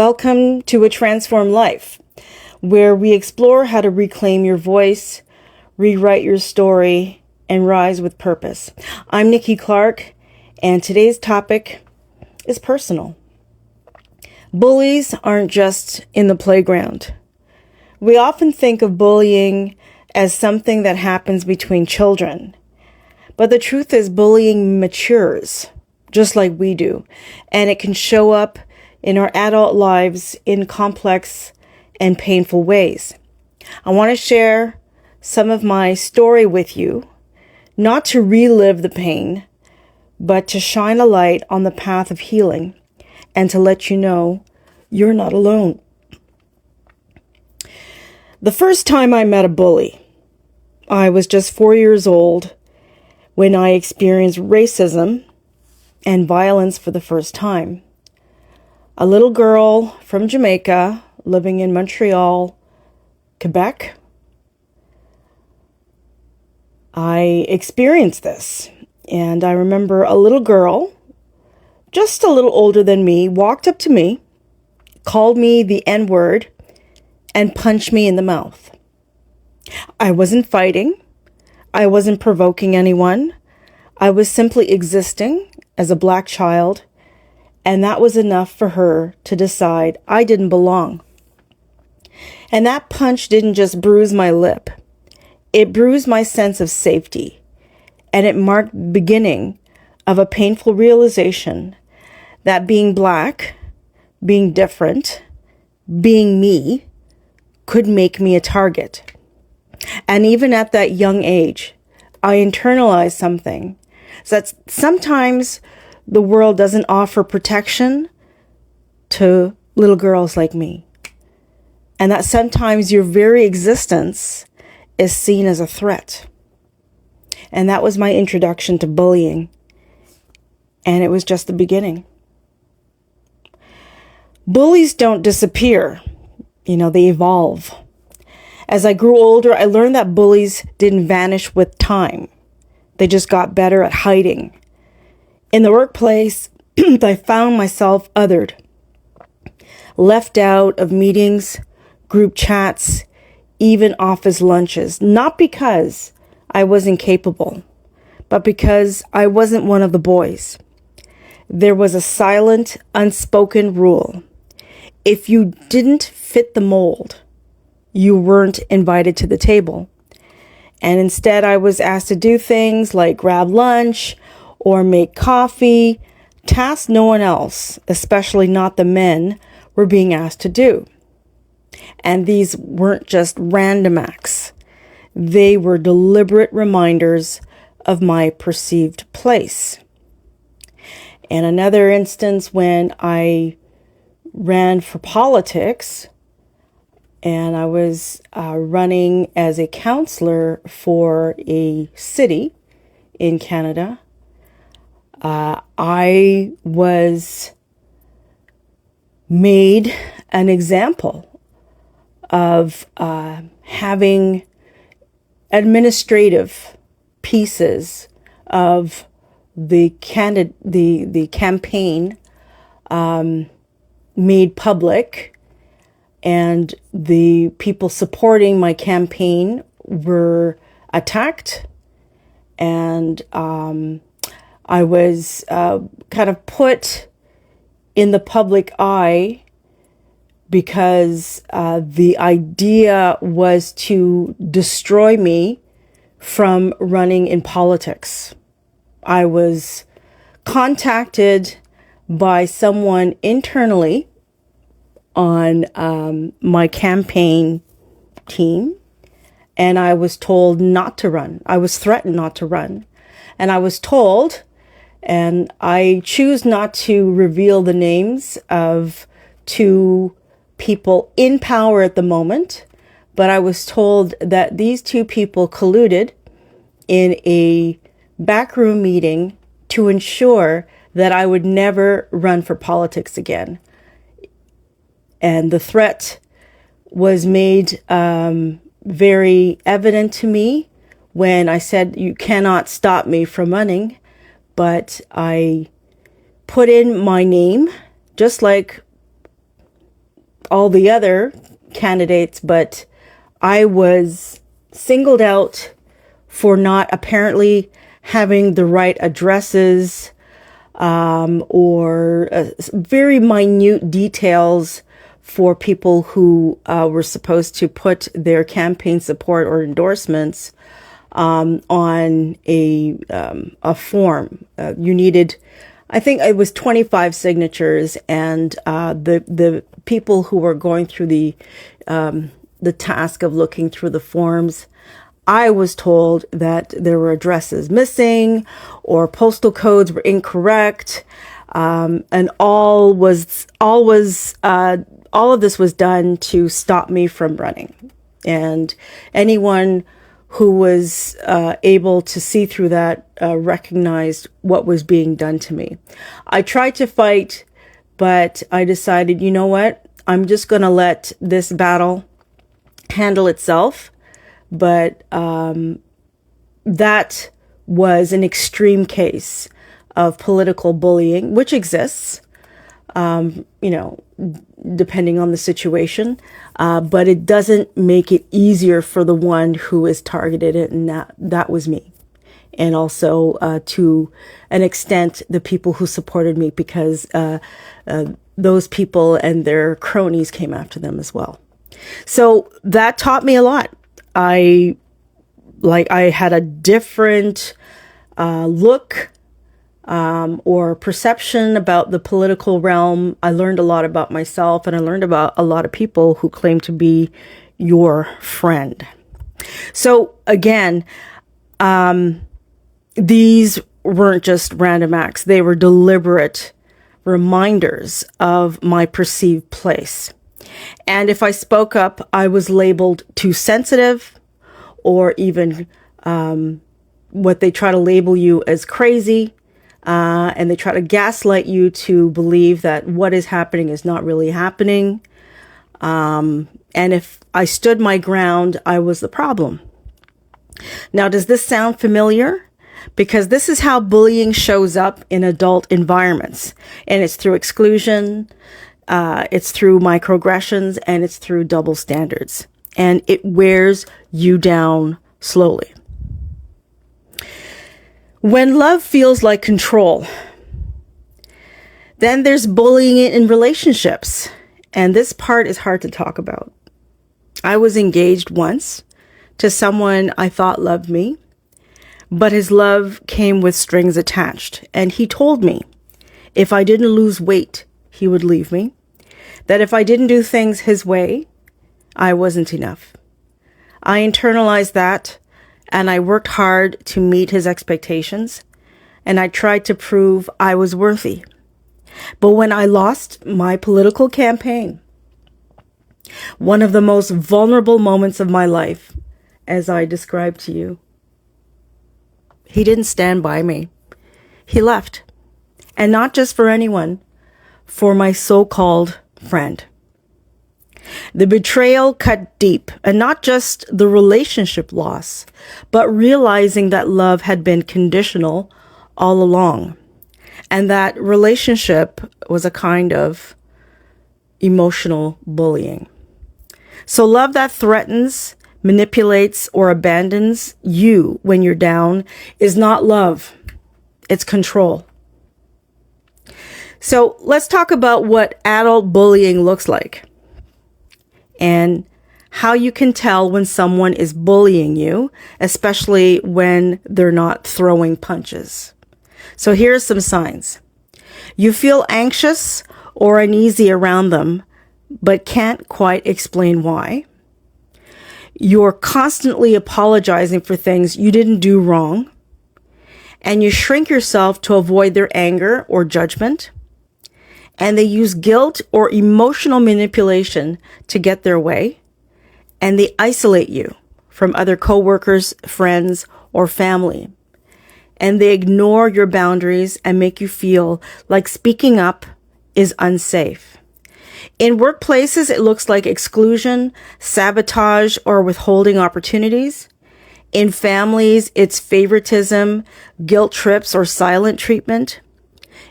welcome to A Transformed Life, where we explore how to reclaim your voice, rewrite your story, and rise with purpose. I'm Nikki Clarke, and today's topic is personal. Bullies aren't just in the playground. We often think of bullying as something that happens between children, but the truth is bullying matures, just like we do, and it can show up in our adult lives in complex and painful ways. I want to share some of my story with you, not to relive the pain, but to shine a light on the path of healing and to let you know you're not alone. The first time I met a bully, I was just 4 years old when I experienced racism and violence for the first time. A little girl from Jamaica living in Montreal, Quebec. I experienced this, and I remember a little girl, just a little older than me, walked up to me, called me the N-word, and punched me in the mouth. I wasn't fighting. I wasn't provoking anyone. I was simply existing as a black child, and that was enough for her to decide I didn't belong. And that punch didn't just bruise my lip. It bruised my sense of safety, and it marked the beginning of a painful realization that being black, being different, being me could make me a target. And even at that young age, I internalized something. So that sometimes the world doesn't offer protection to little girls like me. And that sometimes your very existence is seen as a threat. And that was my introduction to bullying. And it was just the beginning. Bullies don't disappear. They evolve. As I grew older, I learned that bullies didn't vanish with time. They just got better at hiding. In the workplace, I found myself othered, left out of meetings, group chats, even office lunches, not because I wasn't capable, but because I wasn't one of the boys. There was a silent, unspoken rule. If you didn't fit the mold, you weren't invited to the table. And instead, I was asked to do things like grab lunch or make coffee, tasks no one else, especially not the men, were being asked to do. And these weren't just random acts. They were deliberate reminders of my perceived place. And another instance when I ran for politics, and I was running as a counselor for a city in Canada. I was made an example of having administrative pieces of the campaign made public, and the people supporting my campaign were attacked, and I was kind of put in the public eye because the idea was to destroy me from running in politics. I was contacted by someone internally on my campaign team, and I was told not to run. I was threatened not to run. And I was told, and I choose not to reveal the names of two people in power at the moment, but I was told that these two people colluded in a backroom meeting to ensure that I would never run for politics again. And the threat was made very evident to me when I said, you cannot stop me from running. But I put in my name, just like all the other candidates, but I was singled out for not apparently having the right addresses, or very minute details for people who were supposed to put their campaign support or endorsements on a form. You needed, I think it was 25 signatures, and the people who were going through the task of looking through the forms, I was told that there were addresses missing or postal codes were incorrect, and all of this was done to stop me from running. And anyone who was able to see through that recognized what was being done to me. I tried to fight, but I decided, you know what? I'm just going to let this battle handle itself. But that was an extreme case of political bullying, which exists, depending on the situation. But it doesn't make it easier for the one who is targeted, and that was me. And also, to an extent, the people who supported me, because those people and their cronies came after them as well. So that taught me a lot. I had a different look or perception about the political realm. I learned a lot about myself, and I learned about a lot of people who claim to be your friend. So again, these weren't just random acts. They were deliberate reminders of my perceived place. And if I spoke up, I was labeled too sensitive, or even what they try to label you as crazy. And they try to gaslight you to believe that what is happening is not really happening. And if I stood my ground, I was the problem. Now, does this sound familiar? Because this is how bullying shows up in adult environments. And it's through exclusion, it's through microaggressions, and it's through double standards. And it wears you down slowly. When love feels like control, then there's bullying in relationships. And this part is hard to talk about. I was engaged once to someone I thought loved me, but his love came with strings attached. And he told me if I didn't lose weight, he would leave me. That if I didn't do things his way, I wasn't enough. I internalized that, and I worked hard to meet his expectations, and I tried to prove I was worthy. But when I lost my political campaign, one of the most vulnerable moments of my life, as I described to you, he didn't stand by me. He left. And not just for anyone, for my so-called friend. The betrayal cut deep, and not just the relationship loss, but realizing that love had been conditional all along, and that relationship was a kind of emotional bullying. So love that threatens, manipulates, or abandons you when you're down is not love. It's control. So let's talk about what adult bullying looks like and how you can tell when someone is bullying you, especially when they're not throwing punches. So here are some signs. You feel anxious or uneasy around them, but can't quite explain why. You're constantly apologizing for things you didn't do wrong, and you shrink yourself to avoid their anger or judgment. And they use guilt or emotional manipulation to get their way. And they isolate you from other coworkers, friends, or family. And they ignore your boundaries and make you feel like speaking up is unsafe. In workplaces, it looks like exclusion, sabotage, or withholding opportunities. In families, it's favoritism, guilt trips, or silent treatment.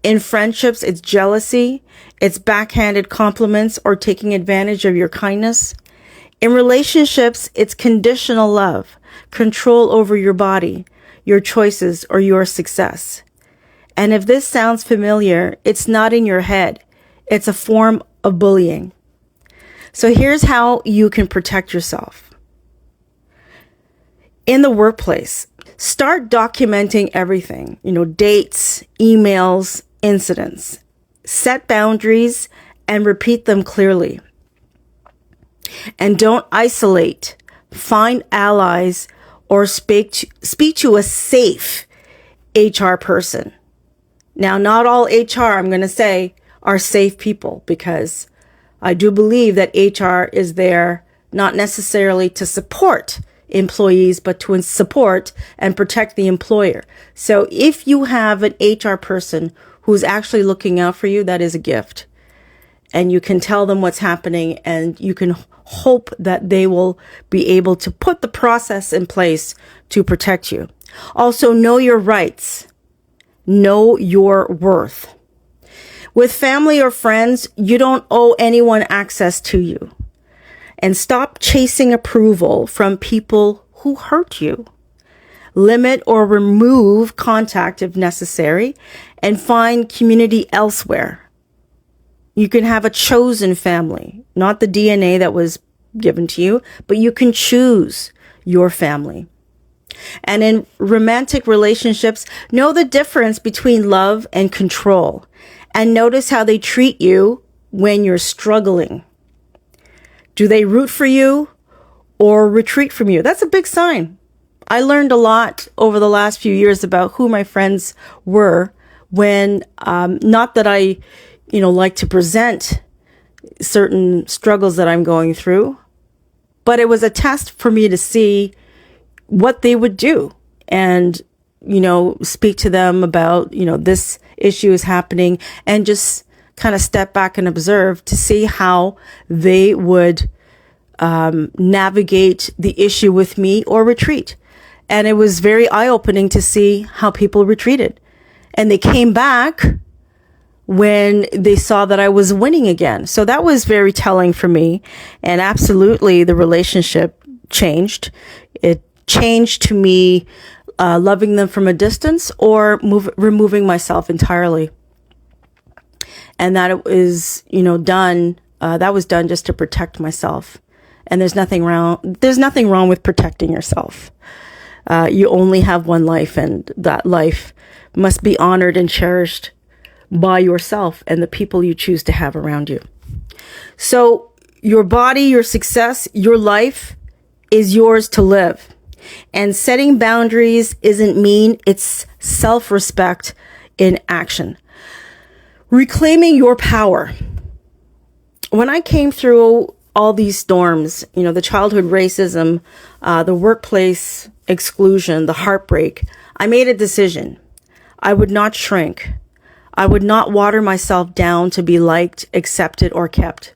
In friendships, it's jealousy, It's backhanded compliments or taking advantage of your kindness. In relationships, it's conditional love, control over your body, your choices, or your success. And if this sounds familiar, it's not in your head. It's a form of bullying. So here's how you can protect yourself. In the workplace, start documenting everything, dates, emails, incidents. Set boundaries and repeat them clearly. And don't isolate. Find allies or speak to a safe HR person. Now, not all HR, I'm going to say, are safe people, because I do believe that HR is there not necessarily to support employees, but to support and protect the employer. So if you have an HR person who's actually looking out for you, that is a gift. And you can tell them what's happening, and you can hope that they will be able to put the process in place to protect you. Also, know your rights. Know your worth. With family or friends, you don't owe anyone access to you. And stop chasing approval from people who hurt you. Limit or remove contact if necessary, and find community elsewhere. You can have a chosen family, not the DNA that was given to you, but you can choose your family. And in romantic relationships, know the difference between love and control, and notice how they treat you when you're struggling. Do they root for you or retreat from you? That's a big sign. I learned a lot over the last few years about who my friends were when, not that I, like to present certain struggles that I'm going through, but it was a test for me to see what they would do and, speak to them about, this issue is happening, and just kind of step back and observe to see how they would navigate the issue with me or retreat. And it was very eye-opening to see how people retreated. And they came back when they saw that I was winning again. So that was very telling for me. And absolutely, the relationship changed. It changed to me loving them from a distance or removing myself entirely. And that it was, done. That was done just to protect myself. And there's nothing wrong with protecting yourself. You only have one life, and that life must be honored and cherished by yourself and the people you choose to have around you. So your body, your success, your life is yours to live. And setting boundaries isn't mean, it's self-respect in action. Reclaiming your power. When I came through all these storms, the childhood racism, the workplace exclusion, the heartbreak, I made a decision. I would not shrink. I would not water myself down to be liked, accepted, or kept.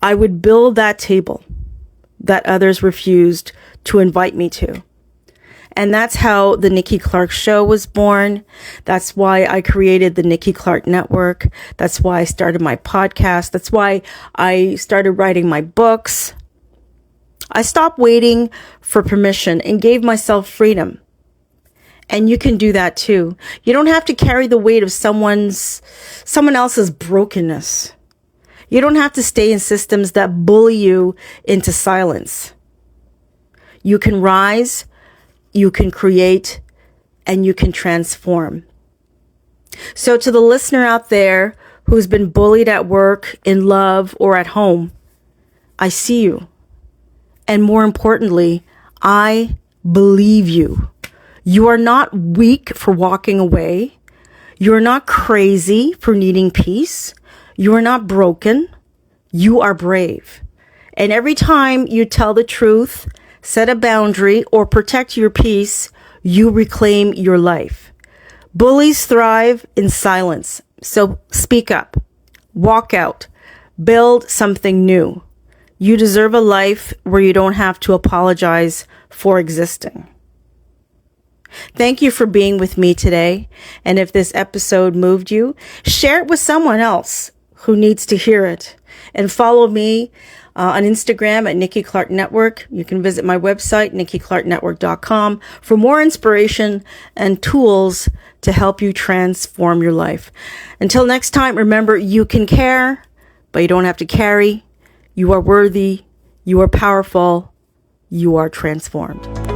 I would build that table that others refused to invite me to. And that's how the Nikki Clarke Show was born. That's why I created the Nikki Clarke Network. That's why I started my podcast. That's why I started writing my books. I stopped waiting for permission and gave myself freedom. And you can do that too. You don't have to carry the weight of someone else's brokenness. You don't have to stay in systems that bully you into silence. You can rise, you can create, and you can transform. So to the listener out there who's been bullied at work, in love, or at home, I see you. And more importantly, I believe you. You are not weak for walking away. You are not crazy for needing peace. You are not broken. You are brave. And every time you tell the truth, set a boundary, or protect your peace, you reclaim your life. Bullies thrive in silence. So speak up, walk out, build something new. You deserve a life where you don't have to apologize for existing. Thank you for being with me today. And if this episode moved you, share it with someone else who needs to hear it. And follow me on Instagram at Nikki Clarke Network. You can visit my website, NikkiClarkeNetwork.com, for more inspiration and tools to help you transform your life. Until next time, remember, you can care, but you don't have to carry. You are worthy. You are powerful. You are transformed.